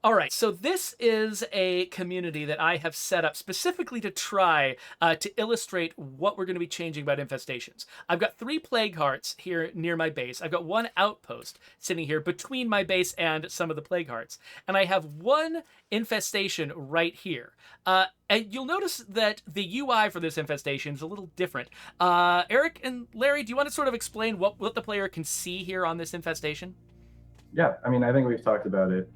All right, so this is a community that I have set up specifically to try to illustrate what we're going to be changing about infestations. I've got 3 plague hearts here near my base. I've got 1 outpost sitting here between my base and some of the plague hearts. And I have 1 infestation right here. And you'll notice that the UI for this infestation is a little different. Eric and Larry, do you want to sort of explain what the player can see here on this infestation? Yeah, I mean, I think we've talked about it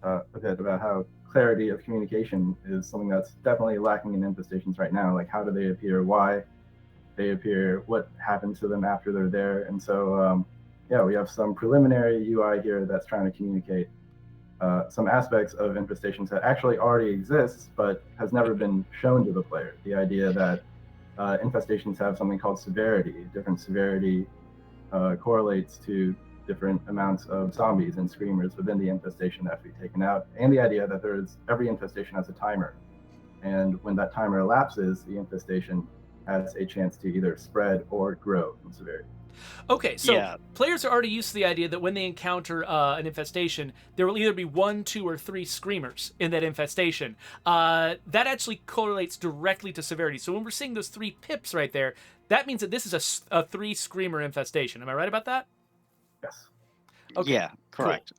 a bit about how clarity of communication is something that's definitely lacking in infestations right now. Like, how do they appear? Why they appear? What happens to them after they're there? And so, yeah, we have some preliminary UI here that's trying to communicate some aspects of infestations that actually already exists, but has never been shown to the player. The idea that infestations have something called severity. Different severity correlates to different amounts of zombies and screamers within the infestation that have to be taken out, and the idea that every infestation has a timer, and when that timer elapses, the infestation has a chance to either spread or grow in severity. Okay, so Yeah, players are already used to the idea that when they encounter an infestation, there will either be 1, 2, or 3 screamers in that infestation. That actually correlates directly to severity. So when we're seeing those 3 pips right there, that means that this is a 3 screamer infestation. Am I right about that? Yes. Okay, yeah, cool. correct.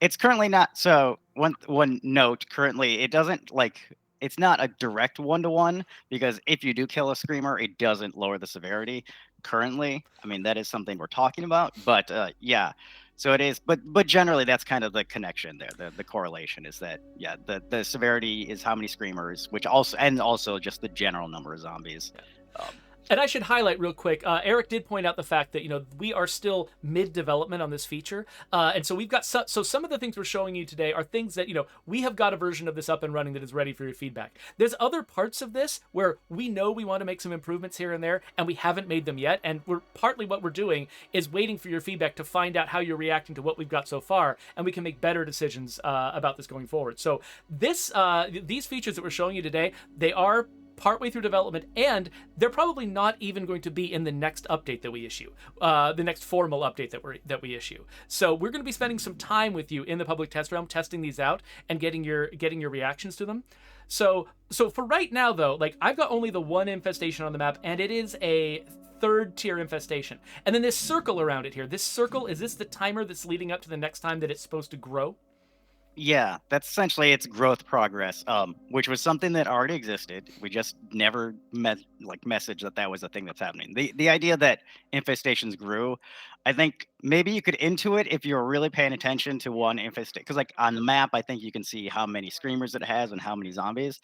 It's currently not. So one note, currently it doesn't it's not a direct 1-to-1, because if you do kill a screamer, it doesn't lower the severity. Currently, I mean, that is something we're talking about, but yeah. So it is, but generally that's kind of the connection there. The correlation is that, yeah, the severity is how many screamers, which also just the general number of zombies. Um, And I should highlight real quick. Eric did point out the fact that we are still mid development on this feature, and so we've got so some of the things we're showing you today are things that we have got a version of this up and running that is ready for your feedback. There's other parts of this where we know we want to make some improvements here and there, and we haven't made them yet. And what we're doing is waiting for your feedback to find out how you're reacting to what we've got so far, and we can make better decisions about this going forward. So these features that we're showing you today, they are partway through development, and they're probably not even going to be in the next update that we issue, the next formal update that we issue. So we're going to be spending some time with you in the public test realm, testing these out and getting your reactions to them. So for right now, though, like, I've got only the 1 infestation on the map, and it is a 3rd tier infestation. And then this circle around it here. This circle, is this the timer that's leading up to the next time that it's supposed to grow? Yeah, that's essentially its growth progress, which was something that already existed. We just never messaged that that was a thing that's happening. The idea that infestations grew, I think maybe you could intuit if you're really paying attention to one infestation, because like on the map, I think you can see how many screamers it has and how many zombies.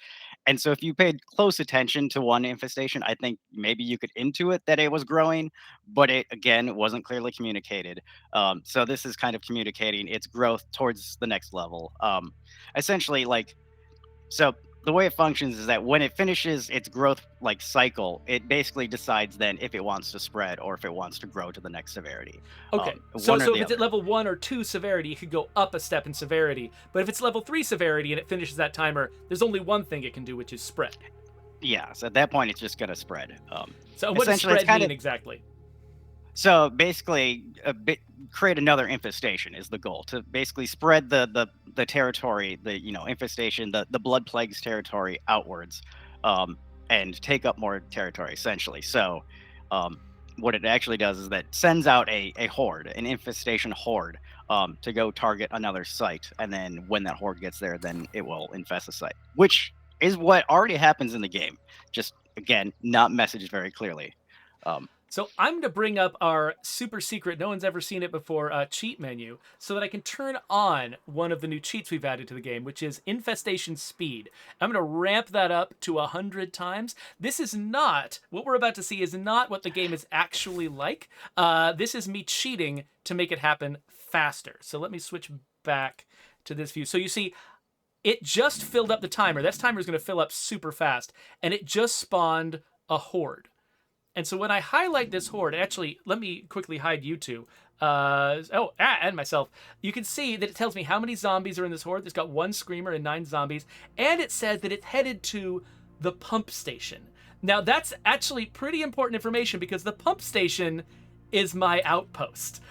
And so if you paid close attention to one infestation, I think maybe you could intuit that it was growing, but it again wasn't clearly communicated. So this is kind of communicating its growth towards the next level. Essentially, so the way it functions is that when it finishes its growth cycle, it basically decides then if it wants to spread or if it wants to grow to the next severity. Okay, so One or if the it's at other. level 1 or 2 severity, it could go up a step in severity. But if it's level 3 severity and it finishes that timer, there's only one thing it can do, which is spread. Yeah, so at that point, it's just going to spread. So what does Essentially, it's spread kind mean of exactly? so basically create another infestation is the goal, to basically spread the territory, infestation, the blood plagues territory outwards, and take up more territory essentially. So what it actually does is that sends out a horde, an infestation horde, to go target another site, and then when that horde gets there, then it will infest the site, which is what already happens in the game, just again not messaged very clearly. um, So I'm going to bring up our super secret, no one's ever seen it before, cheat menu, so that I can turn on one of the new cheats we've added to the game, which is Infestation Speed. I'm going to ramp that up to 100 times. This is not, what we're about to see is not what the game is actually like. This is me cheating to make it happen faster. So let me switch back to this view. So you see, it just filled up the timer. This timer is going to fill up super fast, and it just spawned a horde. And so when I highlight this horde, actually, let me quickly hide you two. And myself. You can see that it tells me how many zombies are in this horde. It's got 1 screamer and 9 zombies. And it says that it's headed to the pump station. Now, that's actually pretty important information because the pump station is my outpost.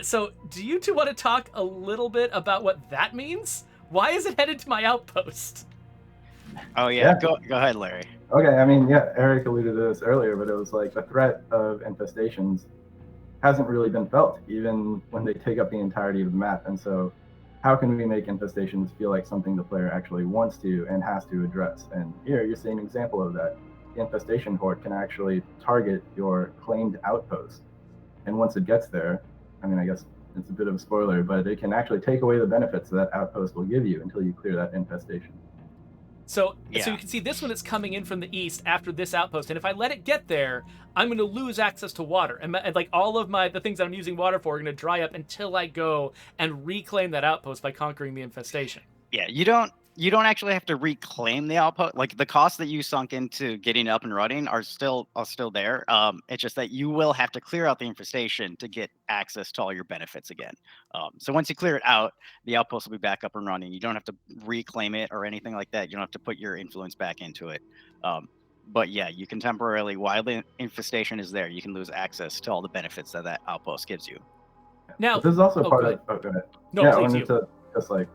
So do you two want to talk a little bit about what that means? Why is it headed to my outpost? Oh yeah, Yeah. go ahead, Larry. Okay, I mean, yeah, Eric alluded to this earlier, but it was like the threat of infestations hasn't really been felt, even when they take up the entirety of the map. And so how can we make infestations feel like something the player actually wants to and has to address? And here you're seeing an example of that. The infestation horde can actually target your claimed outpost. And once it gets there, I mean, I guess it's a bit of a spoiler, but it can actually take away the benefits that outpost will give you until you clear that infestation. So Yeah. you can see this one is coming in from the east after this outpost, and if I let it get there, I'm going to lose access to water, and like all of the things that I'm using water for are going to dry up until I go and reclaim that outpost by conquering the infestation. Yeah, you don't actually have to reclaim the output. Like the costs that you sunk into getting up and running are still there. It's just that you will have to clear out the infestation to get access to all your benefits again. So once you clear it out, the outpost will be back up and running. You don't have to reclaim it or anything like that. You don't have to put your influence back into it. But yeah, you can temporarily, while the infestation is there, you can lose access to all the benefits that outpost gives you. Now, but this is also part go of. Oh, go ahead. No, yeah, please, I wanted to just like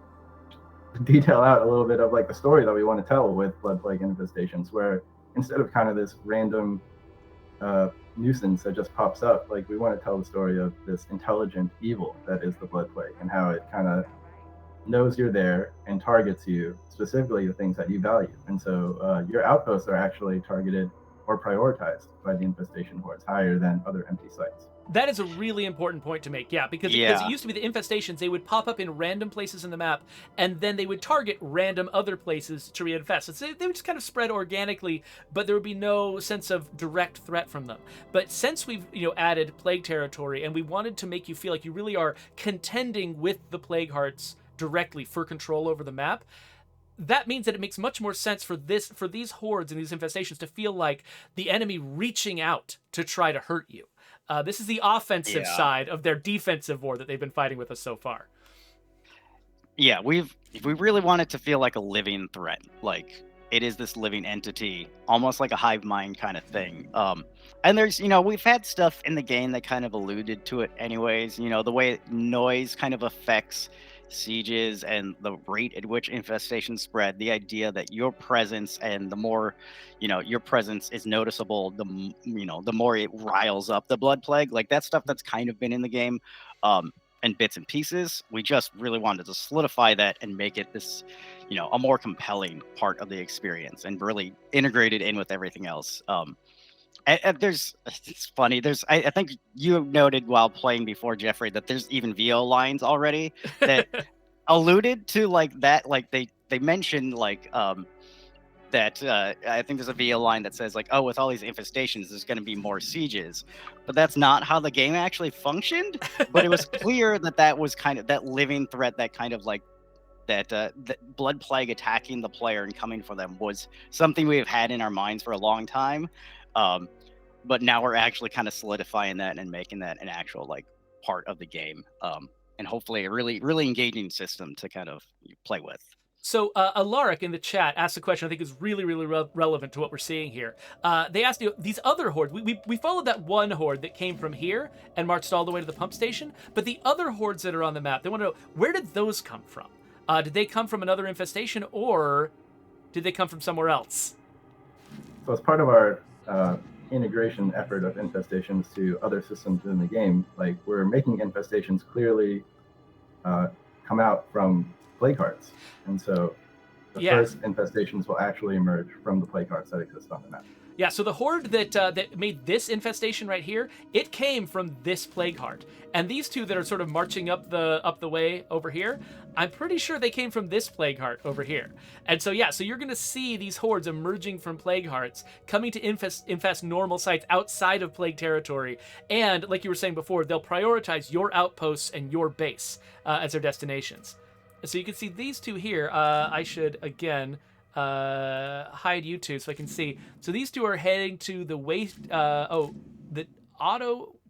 detail out a little bit of like the story that we want to tell with blood plague infestations, where instead of kind of this random nuisance that just pops up, like we want to tell the story of this intelligent evil that is the blood plague and how it kind of knows you're there and targets you, specifically the things that you value. And so your outposts are actually targeted or prioritized by the infestation hordes higher than other empty sites. That is a really important point to make, because it used to be the infestations, they would pop up in random places in the map, and then they would target random other places to reinfest. So they would just kind of spread organically, but there would be no sense of direct threat from them. But since we've added plague territory, and we wanted to make you feel like you really are contending with the plague hearts directly for control over the map, that means that it makes much more sense for these hordes and these infestations to feel like the enemy reaching out to try to hurt you. This is the offensive side of their defensive war that they've been fighting with us so far. Yeah, we really want it to feel like a living threat. Like it is this living entity, almost like a hive mind kind of thing. And there's, we've had stuff in the game that kind of alluded to it anyways. The way noise kind of affects sieges and the rate at which infestations spread, the idea that your presence, and the more your presence is noticeable, the more it riles up the blood plague. Like that stuff that's kind of been in the game in bits and pieces. We just really wanted to solidify that and make it this a more compelling part of the experience and really integrate it in with everything else. It's funny. I think you noted while playing before, Geoffrey, that there's even VO lines already that alluded to like that. Like they mentioned like that. I think there's a VO line that says like, oh, with all these infestations, there's going to be more sieges, but that's not how the game actually functioned. But it was clear that was kind of that living threat, that kind of like that blood plague attacking the player and coming for them was something we've had in our minds for a long time. But now we're actually kind of solidifying that and making that an actual like part of the game, and hopefully a really, really engaging system to kind of play with. So Alaric in the chat asked a question I think is really, really relevant to what we're seeing here. They asked, these other hordes, we followed that one horde that came from here and marched all the way to the pump station, but the other hordes that are on the map, they want to know, where did those come from? Did they come from another infestation, or did they come from somewhere else? So as part of our integration effort of infestations to other systems in the game, like we're making infestations clearly come out from plague hearts, and so the first infestations will actually emerge from the plague hearts that exist on the map. Yeah, so the horde that made this infestation right here, it came from this plague heart, and these two that are sort of marching up the way over here, I'm pretty sure they came from this plague heart over here. And so so you're going to see these hordes emerging from plague hearts, coming to infest normal sites outside of plague territory, and like you were saying before, they'll prioritize your outposts and your base as their destinations. So you can see these two here. I should again hide YouTube so I can see. So these two are heading to the the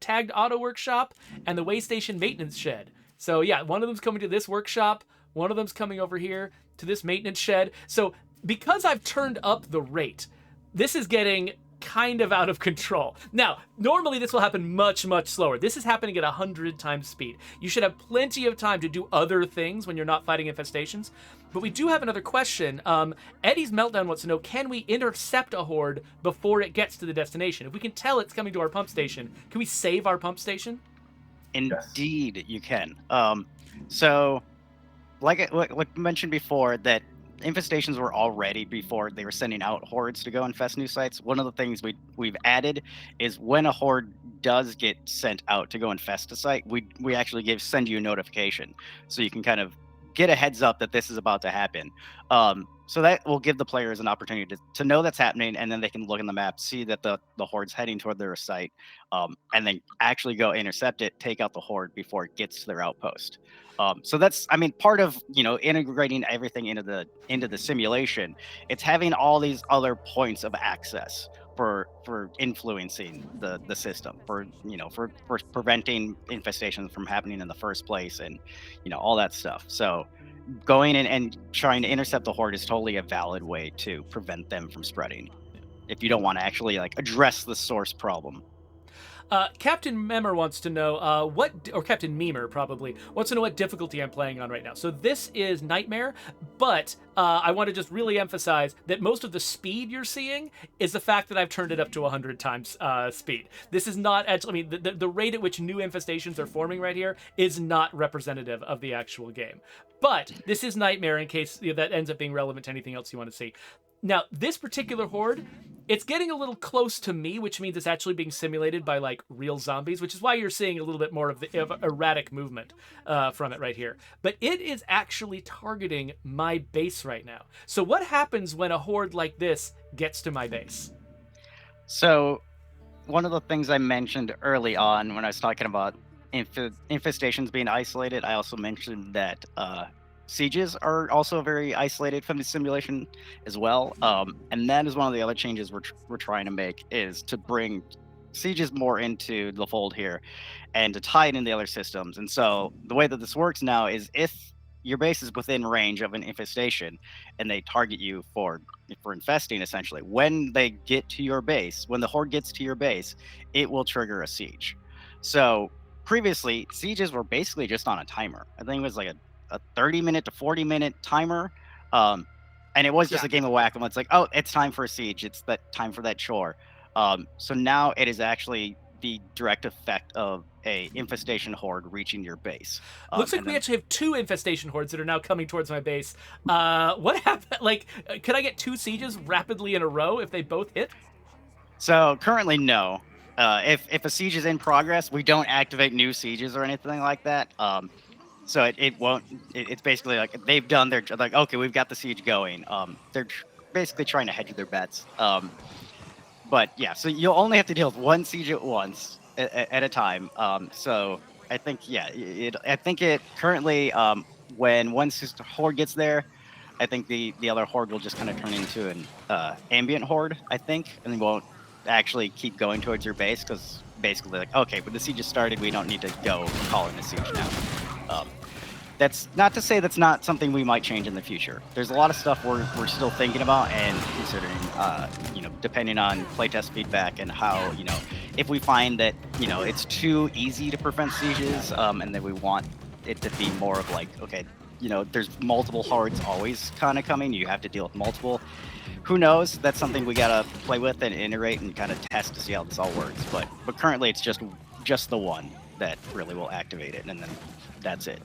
tagged auto workshop and the way station maintenance shed. So yeah, one of them's coming to this workshop, one of them's coming over here to this maintenance shed. So because I've turned up the rate, this is getting kind of out of control. Now, normally this will happen much, much slower. This is happening at 100 times speed. You should have plenty of time to do other things when you're not fighting infestations. But we do have another question. Eddie's Meltdown wants to know, can we intercept a horde before it gets to the destination? If we can tell it's coming to our pump station, can we save our pump station? Indeed, you can. So, like mentioned before, that infestations were already before they were sending out hordes to go infest new sites. One of the things we've added is when a horde does get sent out to go infest a site, we actually send you a notification, so you can kind of get a heads up that this is about to happen. So that will give the players an opportunity to know that's happening, and then they can look in the map, see that the horde's heading toward their site, and then actually go intercept it, take out the horde before it gets to their outpost. So that's, I mean, part of, you know, integrating everything into the simulation. It's having all these other points of access for influencing the system, for preventing infestations from happening in the first place, and all that stuff. So going in and trying to intercept the horde is totally a valid way to prevent them from spreading, if you don't want to actually like address the source problem. Captain Memer wants to know or Captain Memer probably wants to know what difficulty I'm playing on right now. So this is Nightmare, but I want to just really emphasize that most of the speed you're seeing is the fact that I've turned it up to 100 times speed. This is not actually, I mean, the rate at which new infestations are forming right here is not representative of the actual game. But this is Nightmare in case that ends up being relevant to anything else you want to see. Now, this particular horde, it's getting a little close to me, which means it's actually being simulated by like real zombies, which is why you're seeing a little bit more of erratic movement from it right here. But it is actually targeting my base right now. So what happens when a horde like this gets to my base? So one of the things I mentioned early on when I was talking about infestations being isolated, I also mentioned that sieges are also very isolated from the simulation as well, and that is one of the other changes we're trying to make, is to bring sieges more into the fold here and to tie it into the other systems. And so the way that this works now is, if your base is within range of an infestation and they target you for infesting, essentially, when they get to your base, when the horde gets to your base, it will trigger a siege. So previously, sieges were basically just on a timer. I think it was like a 30-minute to 40-minute timer, and it was just a game of whack-a-mole. It's like, oh, it's time for a siege, it's that time for that chore. So now it is actually the direct effect of a infestation horde reaching your base. Looks like we actually have 2 infestation hordes that are now coming towards my base. What happened? Like, could I get 2 sieges rapidly in a row if they both hit? So currently, no. If a siege is in progress, we don't activate new sieges or anything like that. So it won't. It's basically like they've done their, like, okay, we've got the siege going. They're basically trying to hedge their bets. But yeah, so you'll only have to deal with 1 siege at once at a time. So I think, yeah, I think it currently, when one horde gets there, I think the other horde will just kind of turn into an ambient horde, I think, and they won't actually keep going towards your base, because basically, like, okay, but the siege has started, we don't need to go call in a siege now. That's not to say that's not something we might change in the future. There's a lot of stuff we're still thinking about and considering, depending on playtest feedback and how, if we find that, it's too easy to prevent sieges, and that we want it to be more of like, okay, there's multiple hordes always kind of coming, you have to deal with multiple. Who knows? That's something we gotta play with and iterate and kind of test to see how this all works. But currently it's just the one that really will activate it, and then that's it.